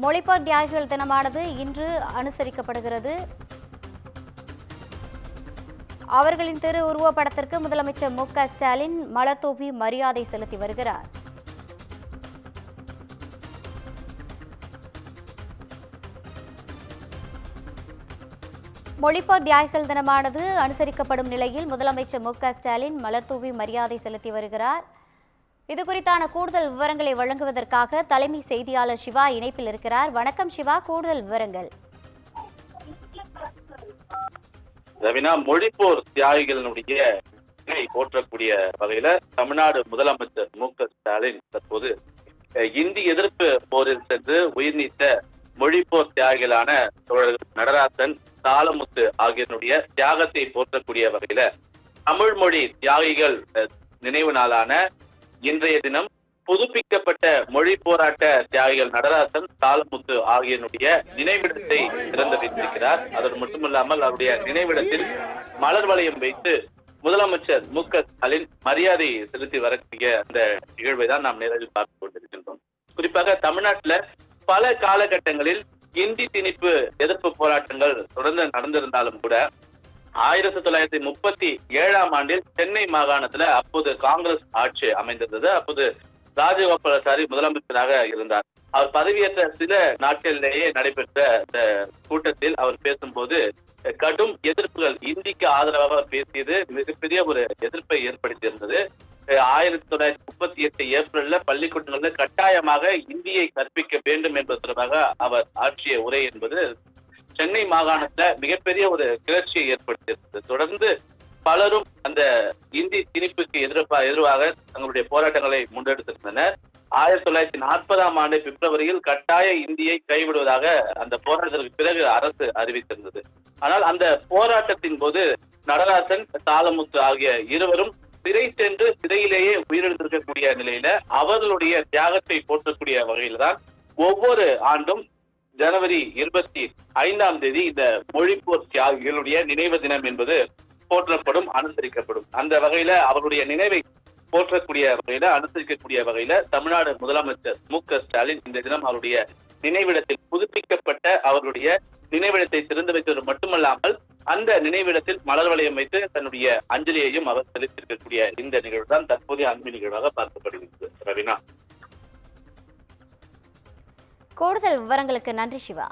மொழிப்போர் தியாகிகள் தினமானது இன்று அனுசரிக்கப்படுகிறது. அவர்களின் திரு உருவப்படத்திற்கு முதலமைச்சர் மு.க.ஸ்டாலின் மலர் தூவி மரியாதை செலுத்தி வருகிறார். மொழிப்போர் தியாகிகள் தினமானது அனுசரிக்கப்படும் நிலையில் முதலமைச்சர் மு.க.ஸ்டாலின் மலர் தூவி மரியாதை செலுத்தி வருகிறார். இதுகுறித்தான கூடுதல் விவரங்களை வழங்குவதற்காக தலைமை செய்தியாளர் சிவா இணைப்பில் இருக்கிறார். வணக்கம் சிவா, கூடுதல் விவரங்கள். ரவினா, மொழிப்போர் தியாகிகளினுடைய போற்றக்கூடிய வகையில தமிழ்நாடு முதலமைச்சர் மு.க.ஸ்டாலின் தற்போது இந்தி எதிர்ப்பு போரில் சென்று உயிர் நீத்த மொழிப்போர் தியாகிகளான தோழர்கள் நடராசன், தாளமுத்து ஆகியோருடைய தியாகத்தை போற்றக்கூடிய வகையில தமிழ் மொழி தியாகிகள் நினைவு நாளான இன்றைய தினம் புதுப்பிக்கப்பட்ட மொழி போராட்ட தியாகிகள் நடராசன், தாளமுத்து ஆகியோருடைய நினைவிடத்தை திறந்து வைத்திருக்கிறார். அதோடு மட்டுமல்லாமல் அவருடைய நினைவிடத்தில் மலர் வளையம் வைத்து முதலமைச்சர் மு.க.ஸ்டாலின் மரியாதை செலுத்தி வரக்கூடிய அந்த நிகழ்வை தான் நாம் நேரில் பார்த்துக் கொண்டிருக்கின்றோம். குறிப்பாக தமிழ்நாட்டில் பல காலகட்டங்களில் இந்தி திணிப்பு எதிர்ப்பு போராட்டங்கள் தொடர்ந்து நடந்திருந்தாலும் கூட 1937ஆம் ஆண்டில் சென்னை மாகாணத்துல அப்போது காங்கிரஸ் ஆட்சி அமைந்திருந்தது. அப்போது ராஜகோபாலாச்சாரி முதலமைச்சராக இருந்தார். அவர் பதவியேற்ற சில நாட்களிலேயே நடைபெற்ற இந்த கூட்டத்தில் அவர் பேசும்போது கடும் எதிர்ப்புகள், இந்திக்கு ஆதரவாக பேசியது மிகப்பெரிய ஒரு எதிர்ப்பை ஏற்படுத்தியிருந்தது. 1938 ஏப்ரல்ல பள்ளிக்கூடங்கள்ல கட்டாயமாக இந்தியை கற்பிக்க வேண்டும் என்பது தொடர்பாக அவர் ஆற்றிய உரை என்பது சென்னை மாகாணத்துல மிகப்பெரிய ஒரு கிளர்ச்சியை ஏற்படுத்தியிருந்தது. தொடர்ந்து பலரும் அந்த இந்தி திணிப்புக்கு எதிராக தங்களுடைய போராட்டங்களை முன்னெடுத்திருந்தனர். 1940ஆம் ஆண்டு பிப்ரவரியில் கட்டாய இந்தியை கைவிடுவதாக அந்த போராட்டத்திற்கு பிறகு அரசு அறிவித்திருந்தது. ஆனால் அந்த போராட்டத்தின் போது நடராசன், தாளமுத்து ஆகிய இருவரும் சிறை சென்று சிறையிலேயே உயிரிழந்திருக்கக்கூடிய நிலையில அவர்களுடைய தியாகத்தை போற்றக்கூடிய வகையில் தான் ஒவ்வொரு ஆண்டும் ஜனவரி 25ஆம் தேதி இந்த மொழிப்போர் தியாகிகளுடைய நினைவு தினம் என்பது போற்றப்படும், அனுசரிக்கப்படும். அந்த வகையில அவருடைய நினைவை போற்றக்கூடிய வகையில, அனுசரிக்கக்கூடிய வகையில தமிழ்நாடு முதலமைச்சர் மு.க.ஸ்டாலின் இந்த தினம் அவருடைய நினைவிடத்தில் புதுப்பிக்கப்பட்ட அவருடைய நினைவிடத்தை திறந்து வைத்தது மட்டுமல்லாமல் அந்த நினைவிடத்தில் மலர் வளையம் வைத்து தன்னுடைய அஞ்சலியையும் அவர் செலுத்தியிருக்கக்கூடிய இந்த நிகழ்வு தான் தற்போதைய அன்பு நிகழ்வாக பார்க்கப்படுகிறது. ரவினா, கூடுதல் விவரங்களுக்கு நன்றி சிவா.